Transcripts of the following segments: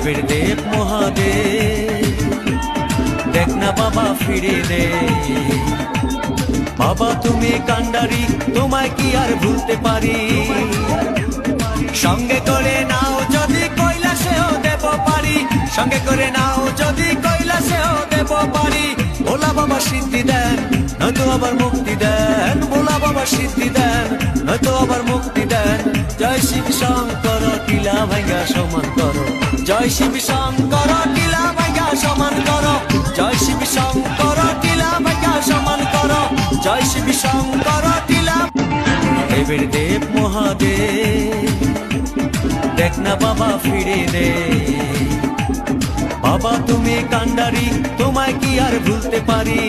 দেবের দেব মহাদেব, দেখ না বাবা ফিরে দে। বাবা তুমি কান্ডারি, তোমায় কি আর ভুলতে পারি? সঙ্গে করে নাও যদি কৈলাসেও দেব পারি, সঙ্গে করে নাও যদি কৈলাসেও দেব পারি। ভোলা বাবা সিদ্ধি দেন, নয়তো আবার মুক্তি দেন। ভোলা বাবা সিদ্ধি দেন, নয়তো আবার মুক্তি দেন। জয় শিব শঙ্কর, টিলা ভাঙ্গা সমান করো। জয় শিব শঙ্কর, টিলা ভাঙ্গা সমান করো। জয় শিব শঙ্কর, টিলা ভাঙ্গা সমান করো। জয় শিব শঙ্কর, টিলা। দেবের দেব মহাদেব, দেখ না বাবা ফিরে দে। বাবা তুমি কান্ডারি, তোমায় কি আর ভুলতে পারি?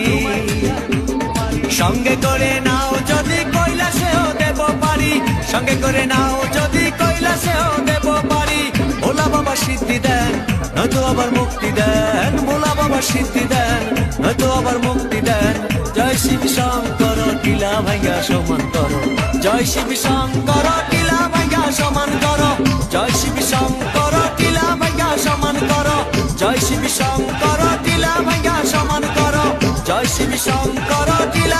সঙ্গে করে নাও যদি কৈলাসেও দেব পারি, সঙ্গে করে নাও যদি কৈলাসেও দেব পারি। ভোলা বাবা সিদ্ধি দেন, নয়তো আবার মুক্তি দেন। ভোলা বাবা সিদ্ধি দেন, নয়তো আবার মুক্তি দেন। জয় শিব শঙ্কর, টিলা ভাঙ্গা সমান করো। জয় শিব শঙ্কর, টিলা ভাঙ্গা সমান করো। জয় শিব শঙ্কর, টিলা ভাঙ্গা সমান করো। জয় শিব শঙ্কর, টিলা ভাঙ্গা সমান করো। জয় শিব শঙ্কর, টিলা